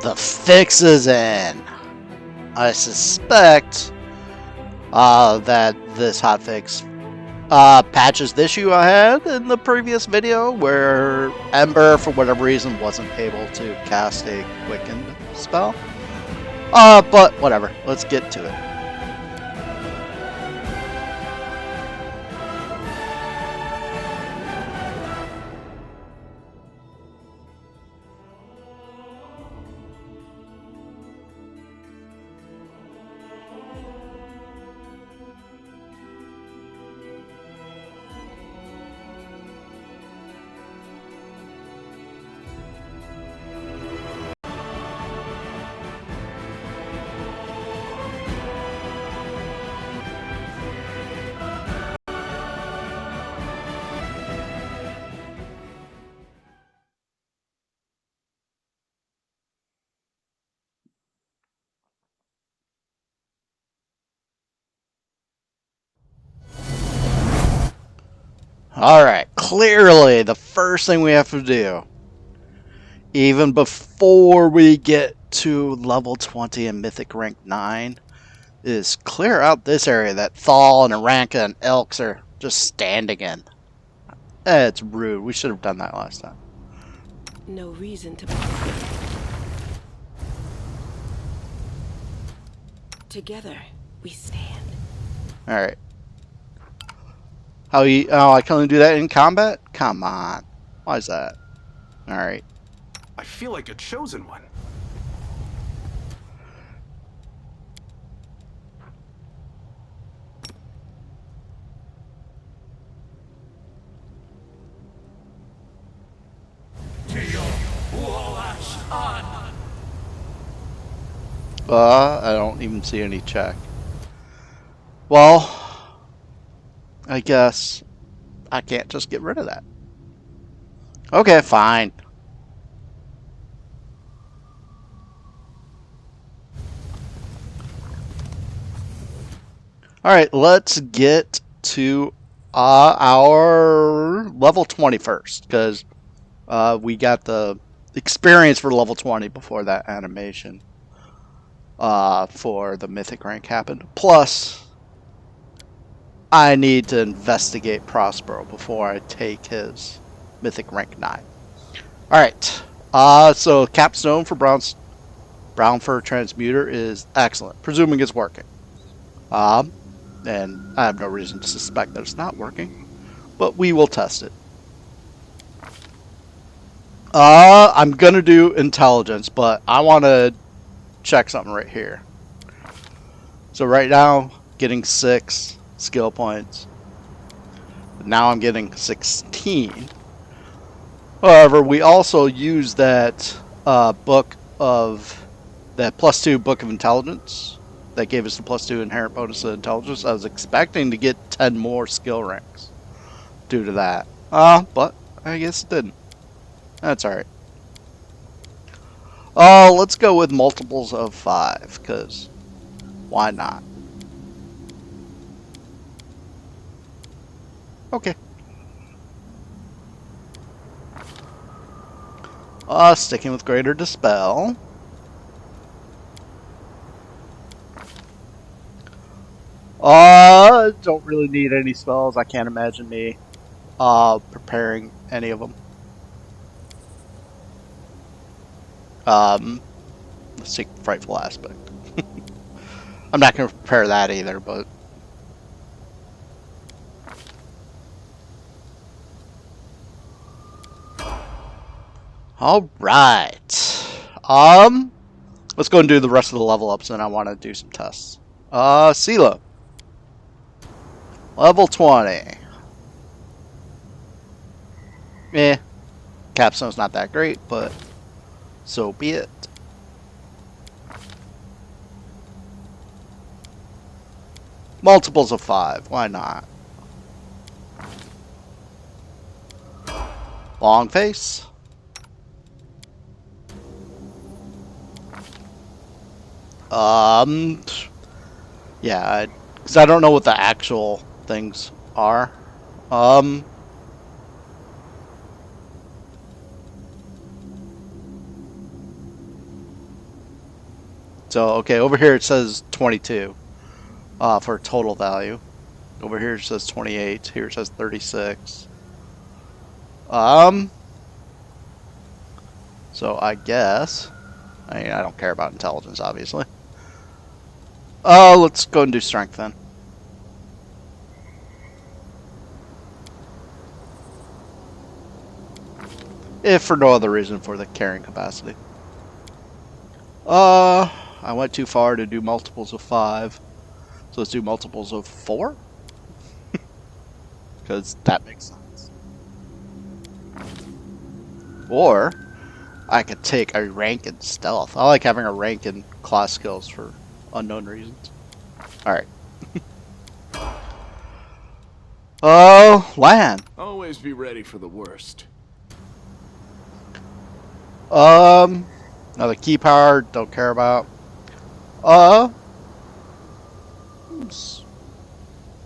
The fix is in. I suspect that this hotfix patches the issue I had in the previous video where Ember, for whatever reason, wasn't able to cast a Quickened spell. But whatever. Let's get to it. Alright, clearly the first thing we have to do, even before we get to level 20 and Mythic Rank 9, is clear out this area that Thal and Aranka and Elks are just standing in. It's rude. We should have done that last time. No reason to. Together, we stand. Alright. Oh, I can only do that in combat? Come on. Why is that? Alright. I feel like a chosen one. I don't even see any check. Well, I guess I can't just get rid of that. Okay, fine. Alright, let's get to our level 20 first, because we got the experience for level 20 before that animation for the Mythic Rank happened. Plus, I need to investigate Prospero before I take his Mythic Rank 9. Alright, so capstone for brown fur transmuter is excellent, presuming it's working. And I have no reason to suspect that it's not working, but we will test it. I'm gonna do intelligence, but I want to check something right here. So right now, getting 6 skill points. Now I'm getting 16. However, we also use that book of that +2 book of intelligence that gave us the +2 inherent bonus of intelligence. I was expecting to get 10 more skill ranks due to that. But I guess it didn't. That's alright. Let's go with multiples of 5, because why not? Okay. Sticking with greater dispel. Don't really need any spells. I can't imagine me preparing any of them. Let's take Frightful Aspect. I'm not going to prepare that either, but alright. Let's go and do the rest of the level ups, and I want to do some tests. Seelah. Level 20. Capstone's not that great, but so be it. Multiples of 5, why not? Long face. Yeah, because I don't know what the actual things are. So, okay, over here it says 22 for total value. Over here it says 28. Here it says 36. So I guess, I mean, I don't care about intelligence, obviously. Let's go and do strength then. If for no other reason for the carrying capacity. I went too far to do multiples of 5. So let's do multiples of 4? Because that makes sense. Or I could take a rank in stealth. I like having a rank in class skills for unknown reasons. Alright. Land. Always be ready for the worst. Another key power, don't care about.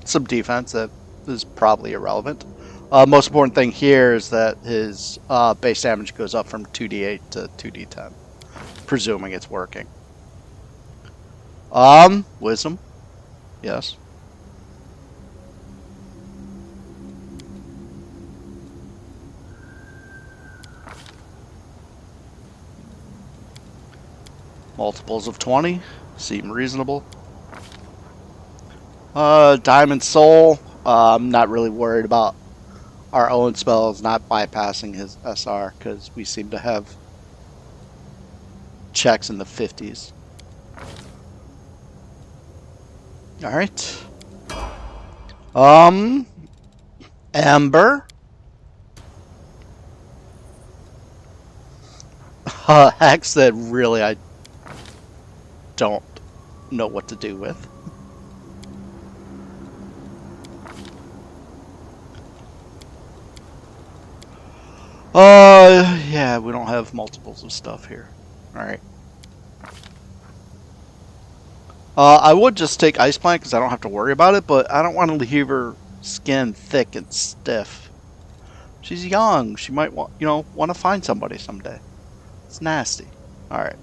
Some defense that is probably irrelevant. Most important thing here is that his base damage goes up from 2d8 to 2d10, presuming it's working. Wisdom, yes. Multiples of 20 seem reasonable. Diamond Soul. I'm not really worried about our own spells not bypassing his SR because we seem to have checks in the 50s. Alright. Amber. Hex that really I don't know what to do with. Yeah, we don't have multiples of stuff here. Alright. I would just take Ice Plant because I don't have to worry about it, but I don't want to leave her skin thick and stiff. She's young. She might want, want to find somebody someday. It's nasty. Alright.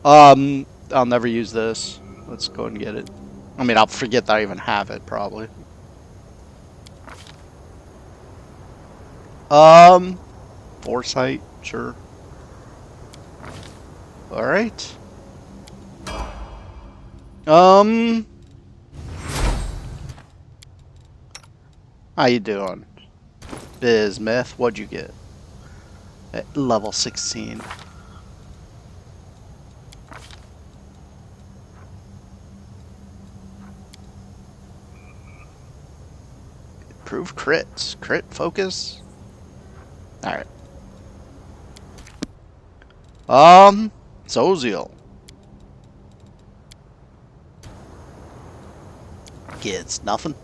I'll never use this. Let's go and get it. I mean, I'll forget that I even have it, probably. Foresight, sure. Alright. How you doing? Bismuth, what'd you get? At level 16. Improved crits. Crit focus? Alright. Zoziel. Gets nothing.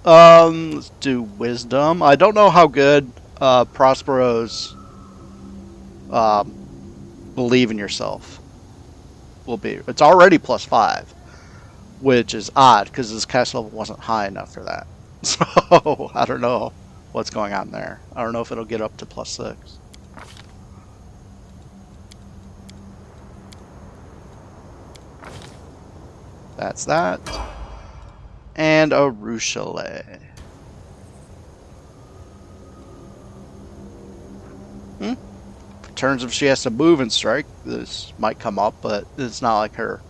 Let's do wisdom. I don't know how good Prospero's believe in yourself will be. It's already +5, which is odd because his cast level wasn't high enough for that. So I don't know what's going on there. I don't know if it'll get up to +6. That's that. And a Rochelet. In terms of she has to move and strike, this might come up, but it's not like her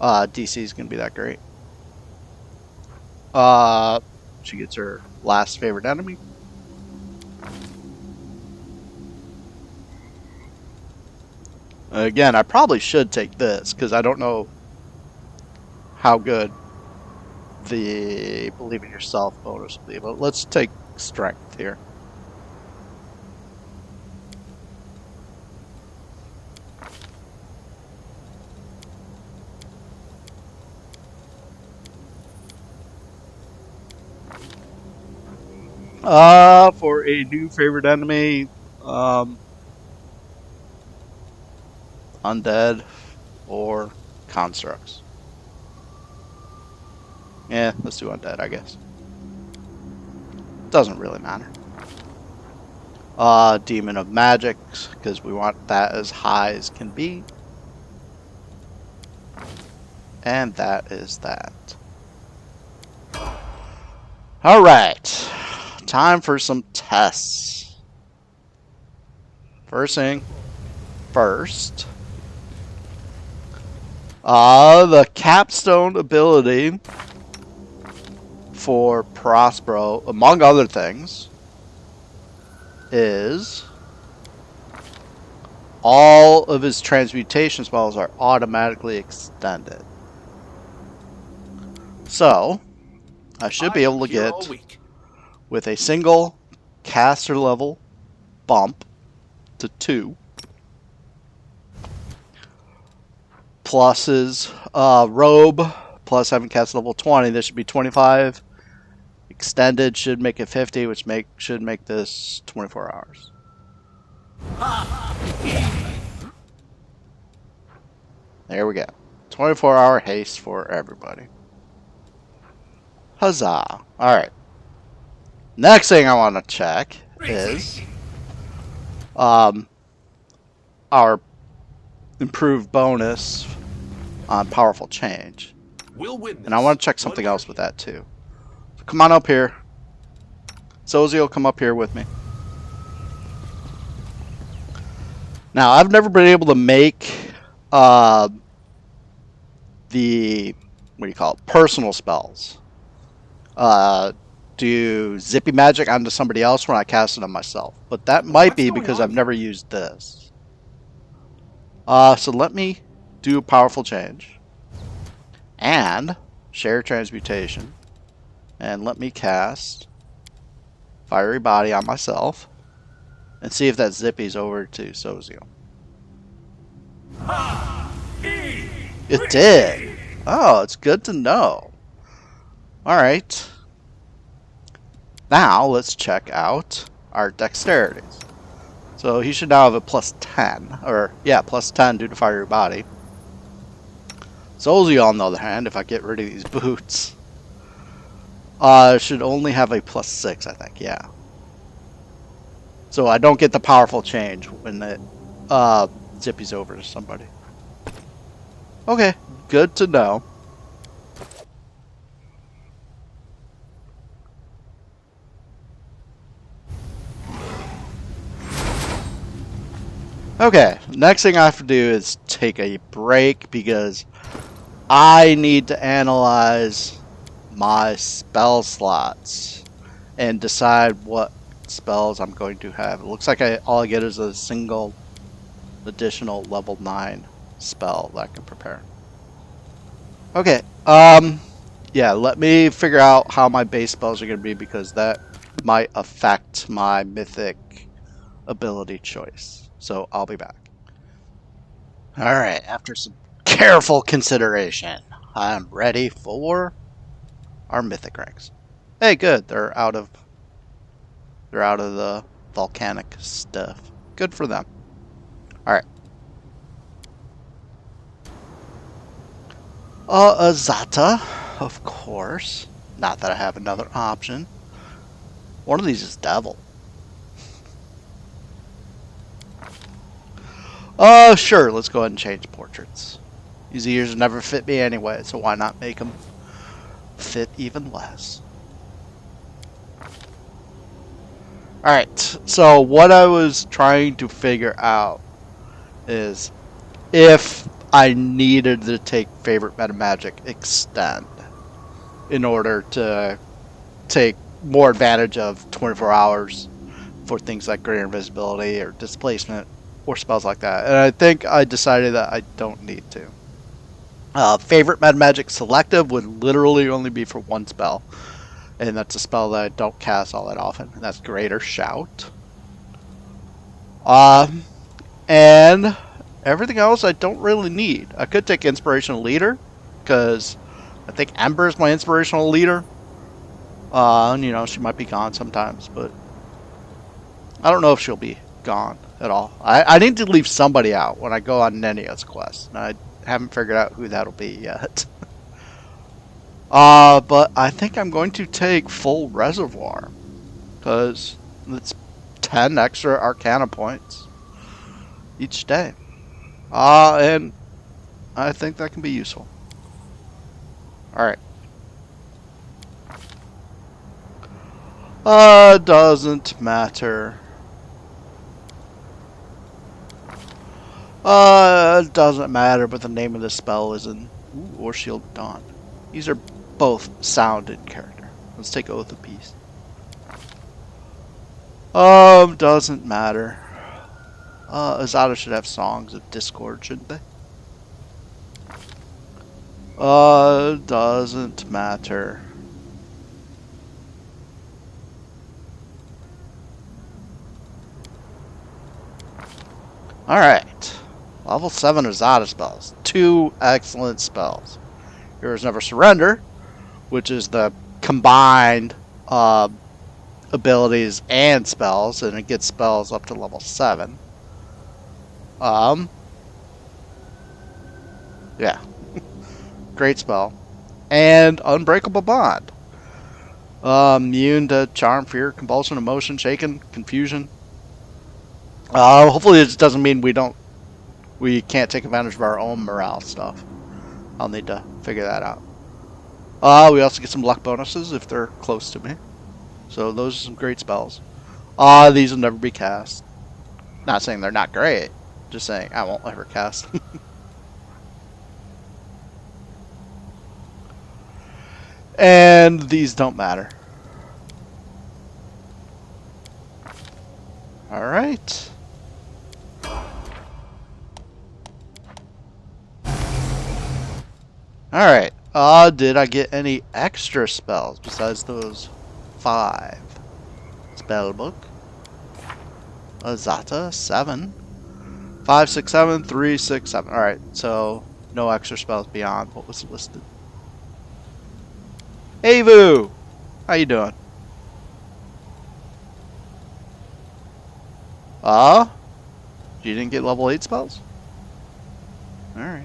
DC is going to be that great. She gets her last favorite enemy. Again, I probably should take this because I don't know how good the believe in yourself bonus will be, but let's take strength here. For a new favorite enemy, undead or constructs. Yeah, let's do undead, I guess. Doesn't really matter. Demon of Magic, because we want that as high as can be. And that is that. Alright. Time for some tests. First thing first. The capstone ability for Prospero, among other things, is all of his transmutation spells are automatically extended. So, I should be able to get, with a single caster level bump to 2, plus his robe, plus having cast level 20, this should be 25. Extended should make it 50, which should make this 24 hours. There we go. 24-hour haste for everybody. Huzzah. Alright. Next thing I want to check is our improved bonus on powerful change. And I want to check something else with that too. So come on up here. Soziel, come up here with me. Now, I've never been able to make the, what do you call it, personal spells. Do zippy magic onto somebody else when I cast it on myself. But that might be because I've never used this. So let me do a powerful change. And share transmutation. And let me cast Fiery Body on myself. And see if that zippy's over to Soziel. It did! Oh, it's good to know. Alright. Now, let's check out our dexterities. So, he should now have a plus 10. Or, yeah, plus 10 due to Fiery Body. Soziel, on the other hand, if I get rid of these boots, should only have a plus 6, I think, yeah. So, I don't get the powerful change when it zippy's over to somebody. Okay, good to know. Okay, next thing I have to do is take a break because I need to analyze my spell slots and decide what spells I'm going to have. It looks like all I get is a single additional level 9 spell that I can prepare. Okay, yeah, let me figure out how my base spells are going to be because that might affect my mythic ability choice. So I'll be back. Alright, after some careful consideration, I'm ready for our mythic ranks. Hey, good, they're out of the volcanic stuff. Good for them. Alright. Azata, of course. Not that I have another option. One of these is Devil. Sure, let's go ahead and change portraits. These ears never fit me anyway, so why not make them fit even less? Alright, so what I was trying to figure out is if I needed to take Favorite Meta Magic Extend in order to take more advantage of 24 hours for things like Greater Invisibility or Displacement or spells like that. And I think I decided that I don't need to. Favorite Meta Magic Selective would literally only be for one spell. And that's a spell that I don't cast all that often. And that's Greater Shout. And everything else I don't really need. I could take Inspirational Leader. Because I think Ember is my Inspirational Leader. And, you know, she might be gone sometimes. But I don't know if she'll be gone at all. I need to leave somebody out when I go on Nenia's quest. And I haven't figured out who that'll be yet. But I think I'm going to take Full Reservoir. Because it's 10 extra Arcana points each day. And I think that can be useful. Alright. Doesn't matter. Doesn't matter, but the name of the spell is in War Shield Dawn. These are both sound in character. Let's take Oath of Peace. Doesn't matter. Azada should have Songs of Discord, shouldn't they? Doesn't matter. Alright. Level 7 Azada spells. 2 excellent spells. Heroes Never Surrender, which is the combined abilities and spells, and it gets spells up to level 7. Yeah. Great spell. And Unbreakable Bond. Immune to charm, fear, compulsion, emotion, shaken, confusion. Hopefully it doesn't mean we can't take advantage of our own morale stuff. I'll need to figure that out. We also get some luck bonuses if they're close to me. So those are some great spells. These will never be cast. Not saying they're not great. Just saying I won't ever cast. And these don't matter. Alright. Alright. Did I get any extra spells besides those 5? Spellbook. Azata, 7. 5, 6, 7, 3, 6, 7. Alright, so no extra spells beyond what was listed. Hey Vu! How you doing? You didn't get level 8 spells? Alright.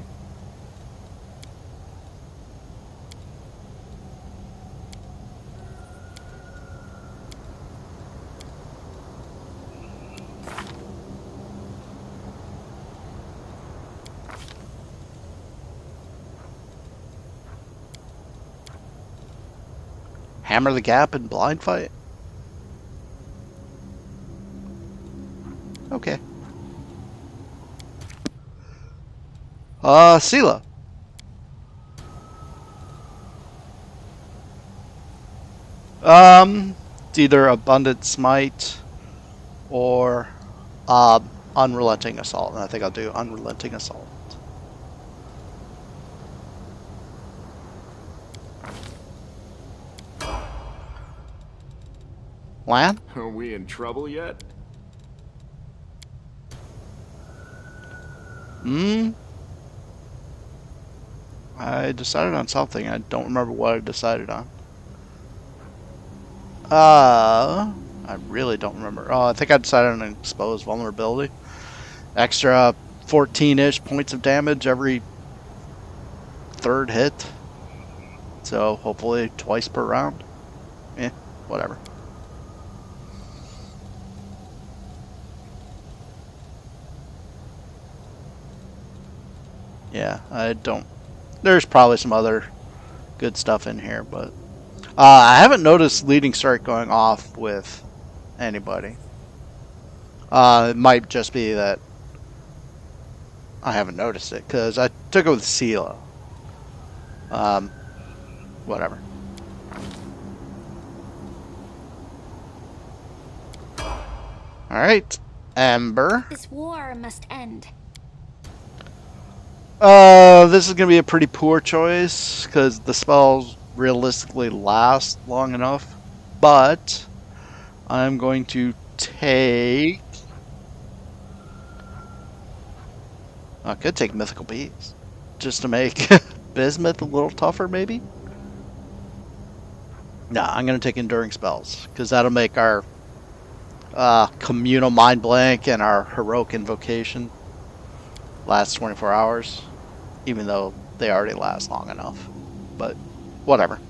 Hammer the Gap and Blind Fight? Okay. Seelah. It's either Abundant Smite or Unrelenting Assault, and I think I'll do Unrelenting Assault. Lan? Are we in trouble yet? I decided on something. I don't remember what I decided on. I really don't remember. Oh, I think I decided on an Exposed Vulnerability. Extra 14-ish points of damage every 3rd hit. So hopefully twice per round. Whatever. Yeah, I don't. There's probably some other good stuff in here, but I haven't noticed Leading Strike going off with anybody. It might just be that I haven't noticed it because I took it with Seelah. Whatever. All right, Amber. This war must end. This is going to be a pretty poor choice because the spells realistically last long enough. But I'm going to take... I could take Mythical Beast just to make Bismuth a little tougher, maybe? Nah, I'm going to take Enduring Spells because that'll make our Communal Mind Blank and our Heroic Invocation last 24 hours, even though they already last long enough. But whatever.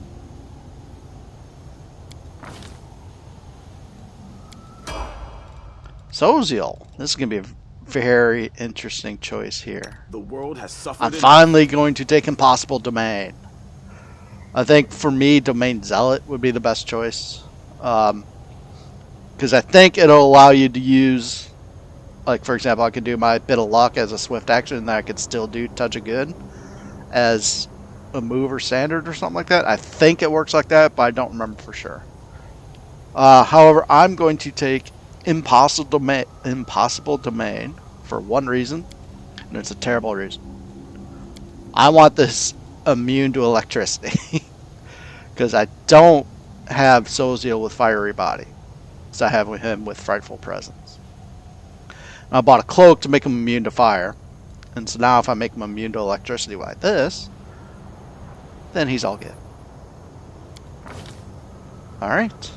Soziel. This is going to be a very interesting choice here. The world has suffered I'm enough. finally going to take Impossible Domain. I think for me, Domain Zealot would be the best choice. Because I think it'll allow you to use, like for example, I could do my Bit of Luck as a swift action, and then I could still do Touch of Good as a move or standard or something like that. I think it works like that, but I don't remember for sure. However, I'm going to take Impossible Domain for one reason, and it's a terrible reason. I want this immune to electricity because I don't have Soziel with Fiery Body, so I have him with Frightful Presence. And I bought a cloak to make him immune to fire, and so now if I make him immune to electricity like this, then he's all good. All right.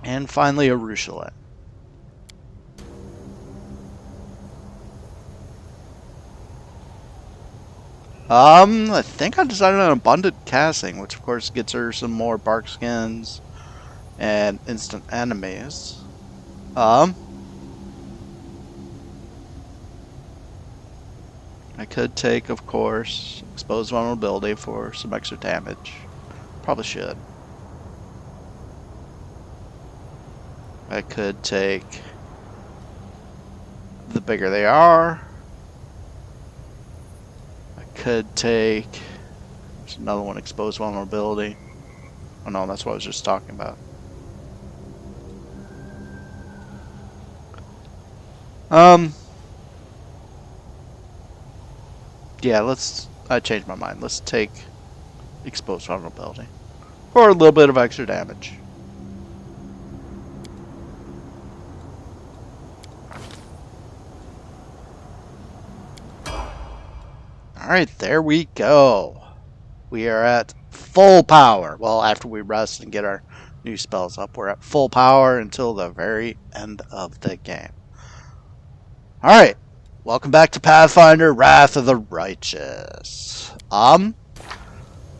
And finally, a Rochelet. I think I decided on Abundant Casting, which of course gets her some more bark skins and instant enemies. I could take, of course, Exposed Vulnerability for some extra damage. Probably should. I could take the bigger they are. I could take, there's another one, Exposed Vulnerability. Oh no, that's what I was just talking about. Yeah, I changed my mind. Let's take Exposed Vulnerability for a little bit of extra damage. Alright, there we go. We are at full power. Well, after we rest and get our new spells up, we're at full power until the very end of the game. Alright, welcome back to Pathfinder, Wrath of the Righteous.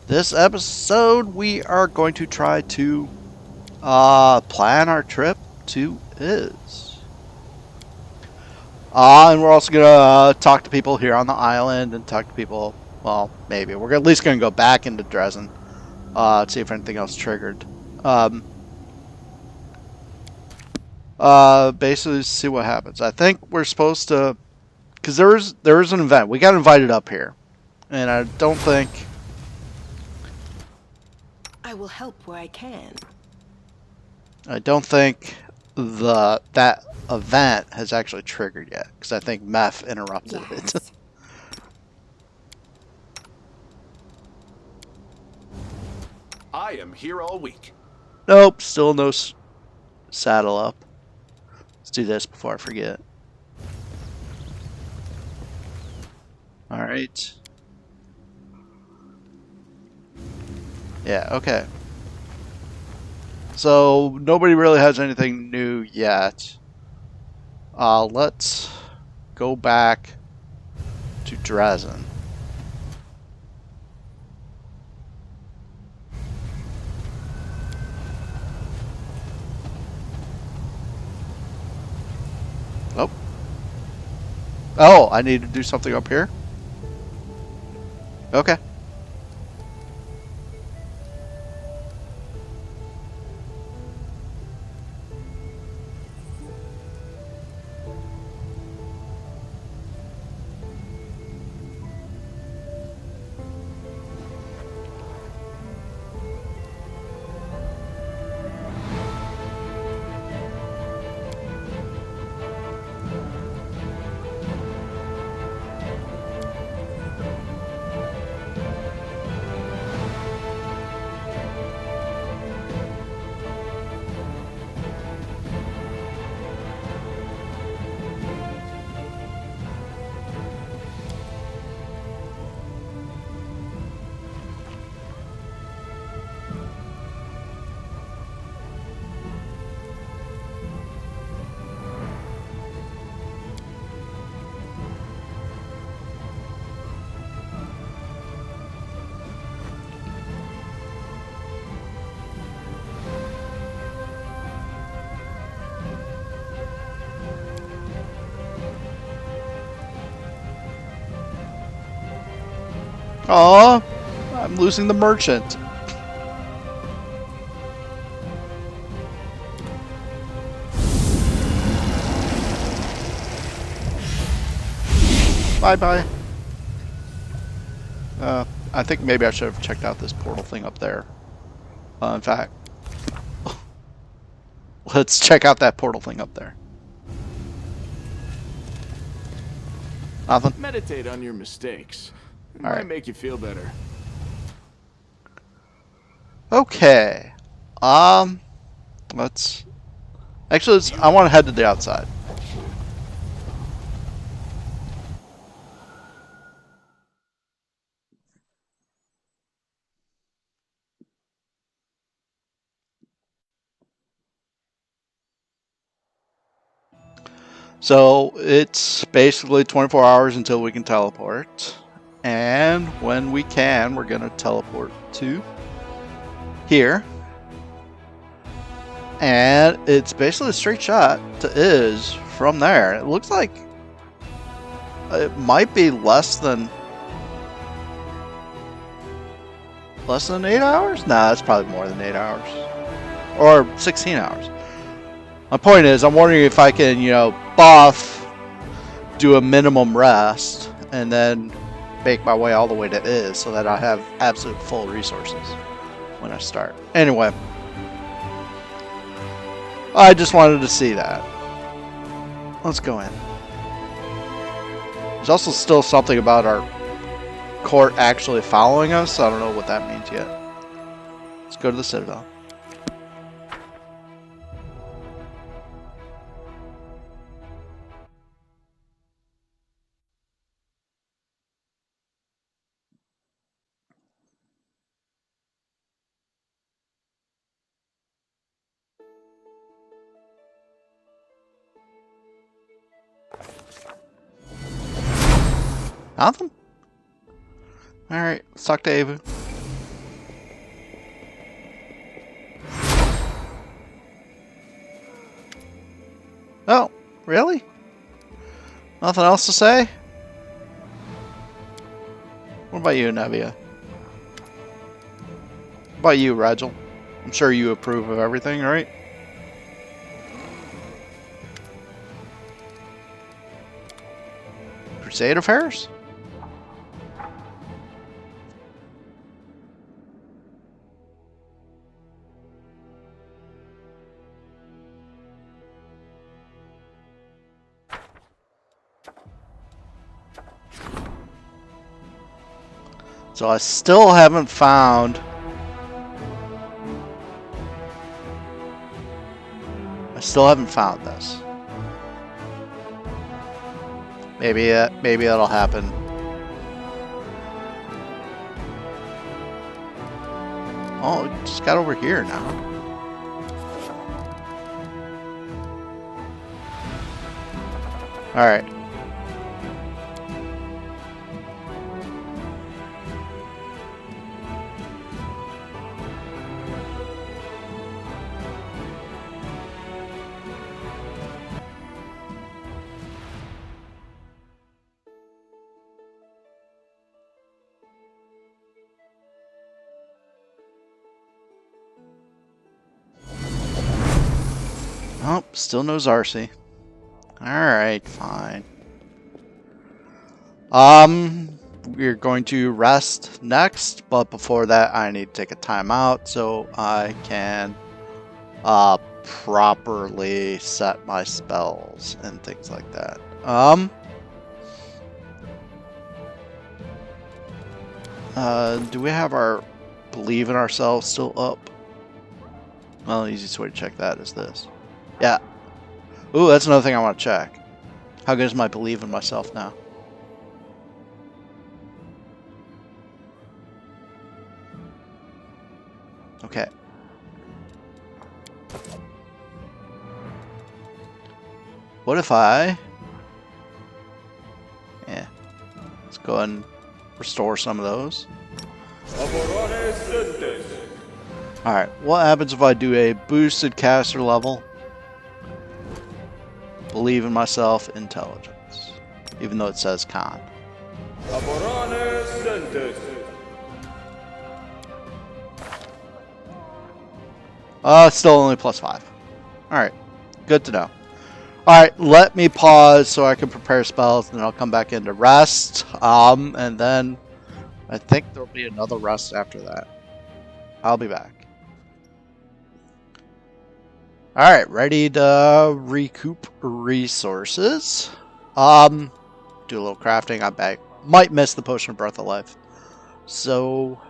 This episode we are going to try to plan our trip to Iz. And we're also going to talk to people here on the island and talk to people, well, maybe. We're at least going to go back into Dresden, see if anything else triggered. Basically see what happens. I think we're supposed to, because there is an event. We got invited up here, and I don't think... I will help where I can. I don't think that event has actually triggered yet, because I think Meph interrupted it. I am here all week. Nope, still no saddle up. Let's do this before I forget. Alright. Yeah, okay. So, nobody really has anything new yet. Let's go back to Dresden. Oh. Oh, I need to do something up here? Okay. Oh, I'm losing the merchant. Bye-bye. I think maybe I should have checked out this portal thing up there. In fact, let's check out that portal thing up there. Nothing? Meditate on your mistakes. It All might right. make you feel better. Okay. Let's... Actually, I want to head to the outside. So it's basically 24 hours until we can teleport. And when we can, we're going to teleport to here. And it's basically a straight shot to Iz from there. It looks like it might be less than 8 hours? Nah, that's probably more than 8 hours. Or 16 hours. My point is, I'm wondering if I can, buff, do a minimum rest, and then make my way all the way to Iz so that I have absolute full resources when I start. Anyway, I just wanted to see that. Let's go in. There's also still something about our court actually following us. I don't know what that means yet. Let's go to the Citadel. Nothing? Alright, let's talk to Ava. Oh, really? Nothing else to say? What about you, Nevia? What about you, Regill? I'm sure you approve of everything, right? Crusade affairs? So I still haven't found... this. Maybe it'll happen. Oh, it just got over here now. Alright. Oh, still no Zarcy. Alright, fine. We're going to rest next, but before that I need to take a time out so I can properly set my spells and things like that. Do we have our believe in ourselves still up? Well, the easiest way to check that is this. Yeah. Ooh, that's another thing I want to check. How good is my belief in myself now? Okay. What if I... Yeah. Let's go ahead and restore some of those. Alright, what happens if I do a boosted caster level? Believe in myself, intelligence. Even though it says con. Still only +5. Alright, good to know. Alright, let me pause so I can prepare spells, and then I'll come back into rest. And then I think there'll be another rest after that. I'll be back. Alright, ready to recoup resources. Do a little crafting. I'm back. Might miss the potion of breath of life. So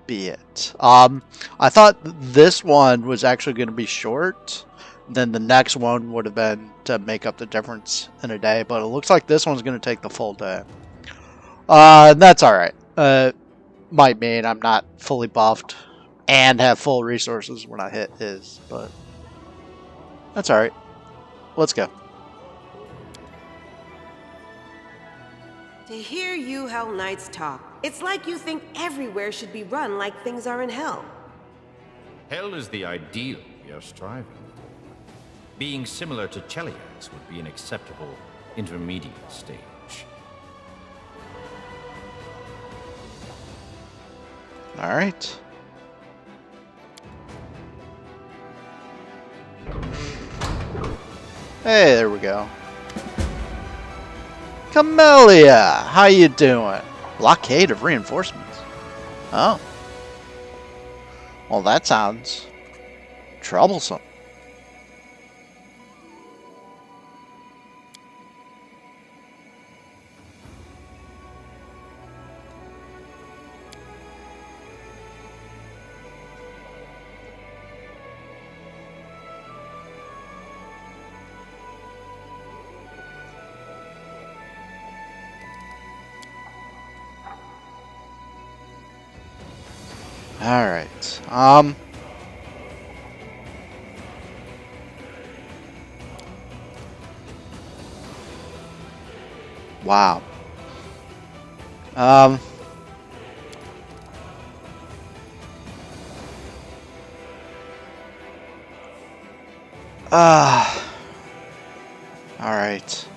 be it. I thought this one was actually going to be short. Then the next one would have been to make up the difference in a day, but it looks like this one's going to take the full day. That's alright. Might mean I'm not fully buffed and have full resources when I hit his, but that's alright. Let's go. To hear you Hell Knights talk, it's like you think everywhere should be run like things are in Hell. Hell is the ideal we are striving for. Being similar to Cheliax would be an acceptable intermediate stage. Alright. Hey, there we go. Camellia! How you doing? Blockade of Reinforcements. Oh. Well, that sounds troublesome. Alright. Wow. Alright.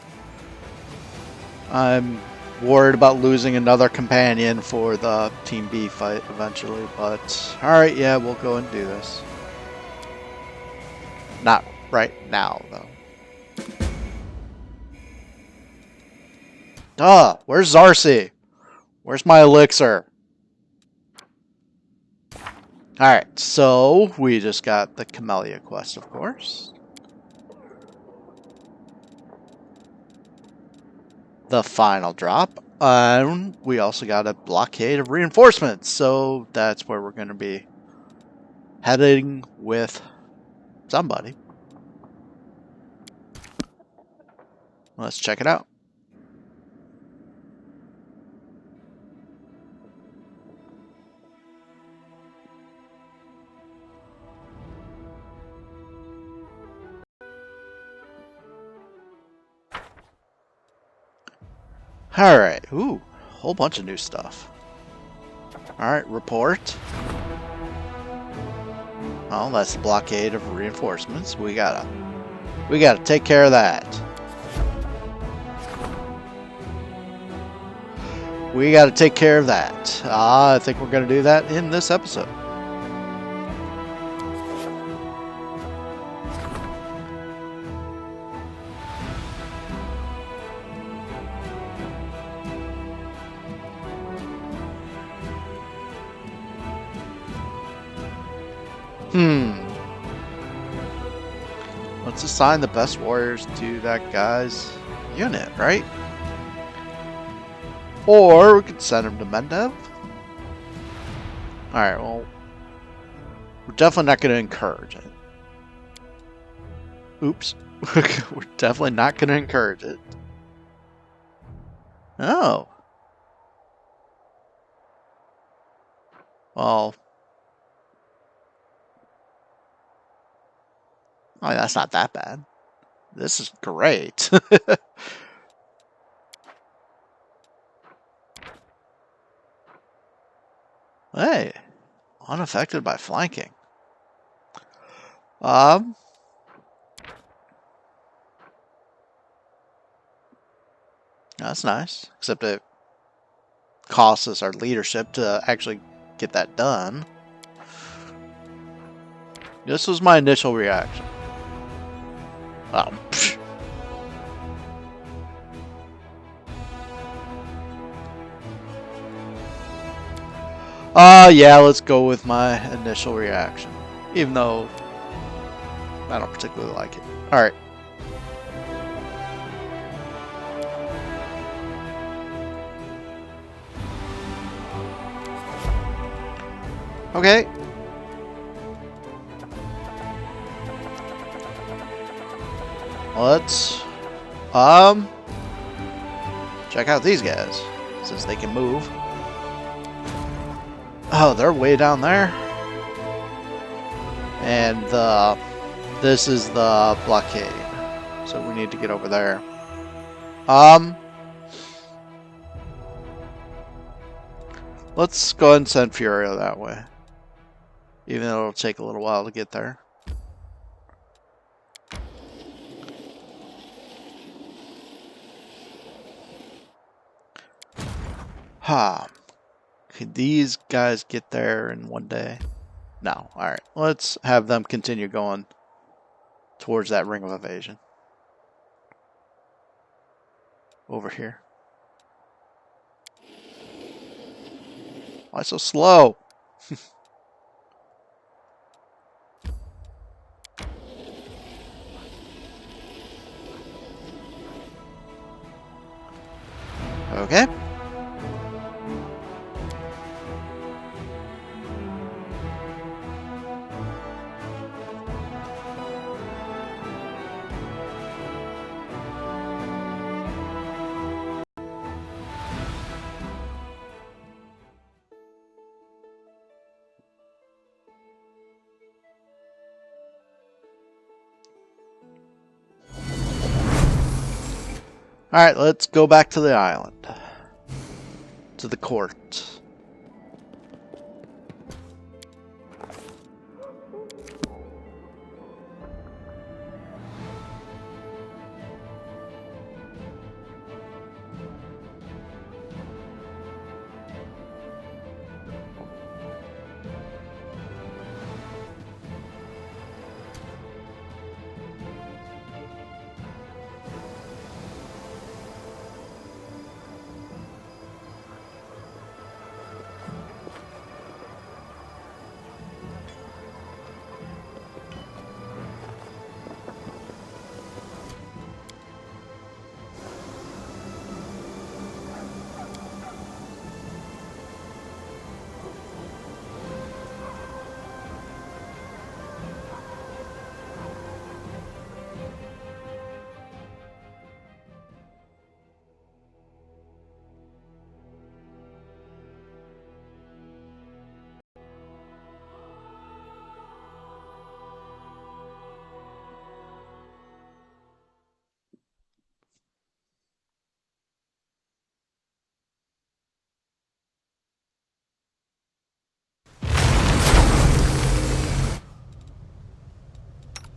I'm worried about losing another companion for the Team B fight eventually, but alright, yeah, we'll go and do this. Not right now, though. Duh! Where's Zarcy? Where's my elixir? Alright, so we just got the Camellia quest, of course. The final drop. And we also got a Blockade of Reinforcements, so that's where we're going to be heading with somebody. Let's check it out. Alright, ooh, whole bunch of new stuff. Alright, report. Oh, that's the Blockade of Reinforcements. We gotta take care of that. We gotta take care of that. I think we're gonna do that in this episode. Let's assign the best warriors to that guy's unit, right? Or we could send him to Mendev. Alright, well, we're definitely not going to encourage it. Oops. We're definitely not going to encourage it. Oh. Well. Oh, that's not that bad. This is great. Hey, unaffected by flanking. That's nice. Except it costs us our leadership to actually get that done. This was my initial reaction. Oh, psh. Yeah, let's go with my initial reaction. Even though I don't particularly like it. Alright. Okay. Let's check out these guys, since they can move. Oh, they're way down there. And this is the blockade. So we need to get over there. Let's go ahead and send Furio that way. Even though it'll take a little while to get there. Ha. Could these guys get there in one day? No. Alright. Let's have them continue going towards that ring of evasion. Over here. Why so slow? Okay. Alright, let's go back to the island. To the court.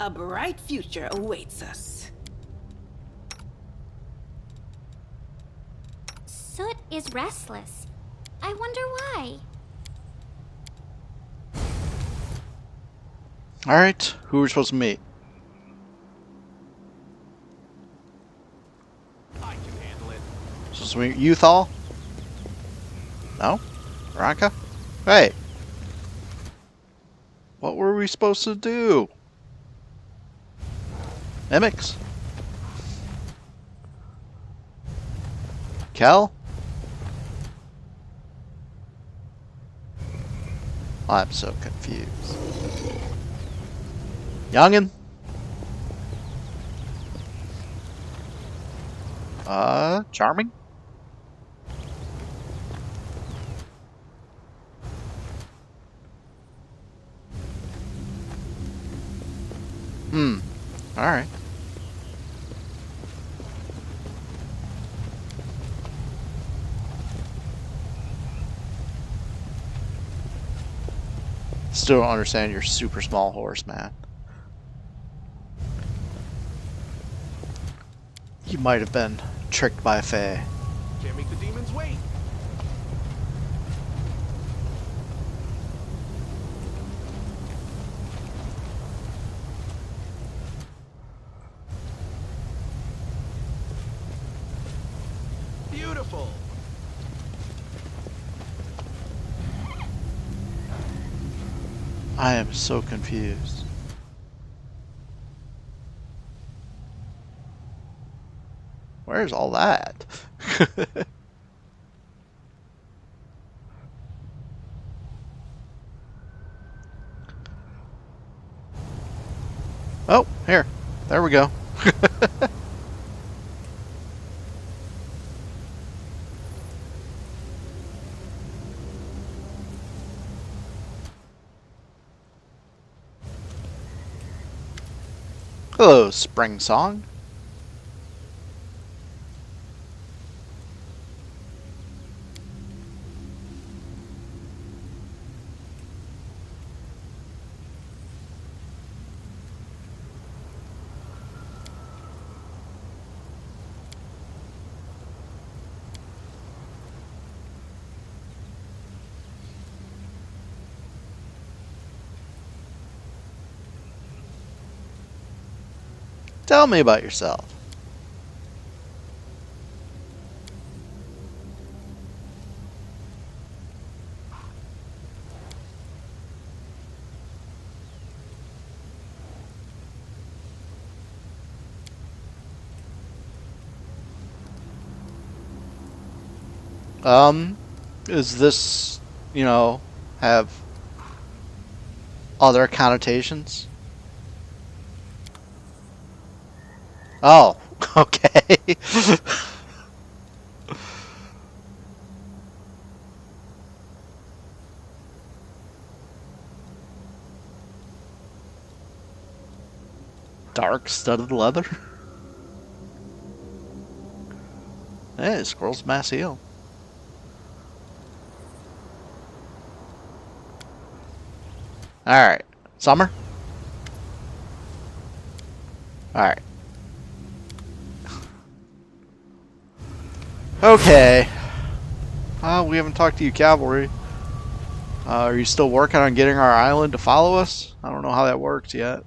A bright future awaits us. Soot is restless. I wonder why. Alright, who are we supposed to meet? I can handle it. Supposed to meet Uthal? No? Veronica? Hey! What were we supposed to do? Mimics? Kel? I'm so confused. Youngin? Charming? Alright. Still don't understand your super small horse, man. You might have been tricked by a fae. Can't make the demons wait. careful. I am so confused. Where's all that? Oh, here. There we go. Hello, Spring Song. Tell me about yourself. Is this, you know, have other connotations? Oh, okay. Dark studded leather? Hey, Squirrel's Mass Heal. Alright. Summer? Alright. Okay. We haven't talked to you, Cavalry. Are you still working on getting our island to follow us? I don't know how that works yet.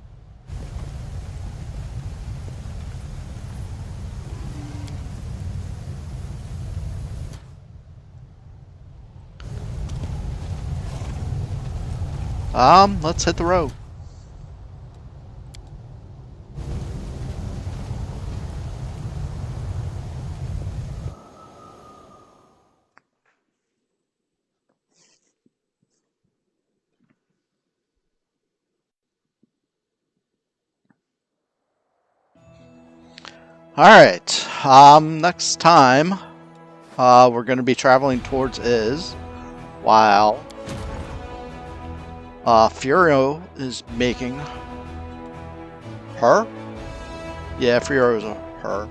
Let's hit the road. Alright, next time, we're going to be traveling towards Iz, while, Furio is making her? Yeah, Furio is a her.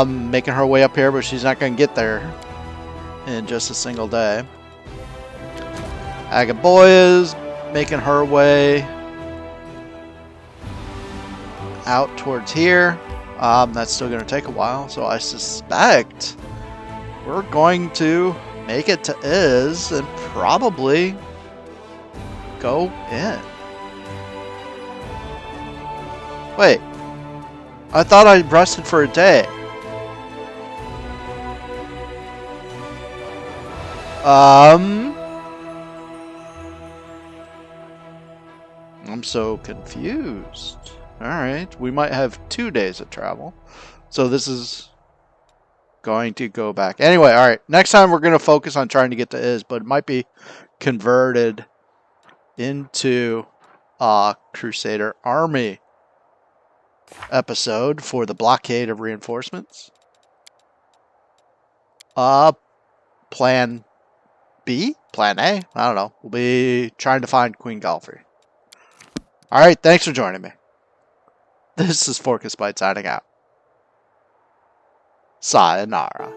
Making her way up here, but she's not going to get there in just a single day. Agaboy is making her way out towards here. That's still going to take a while, so I suspect we're going to make it to Iz and probably go in. Wait, I thought I rested for a day. I'm so confused. Alright, we might have 2 days of travel. So this is going to go back. Anyway, alright, next time we're going to focus on trying to get to Iz, but it might be converted into a Crusader army episode for the Blockade of Reinforcements. Plan B? Plan A? I don't know. We'll be trying to find Queen Galfrey. Alright, thanks for joining me. This is ForkOfSpite signing out. Sayonara.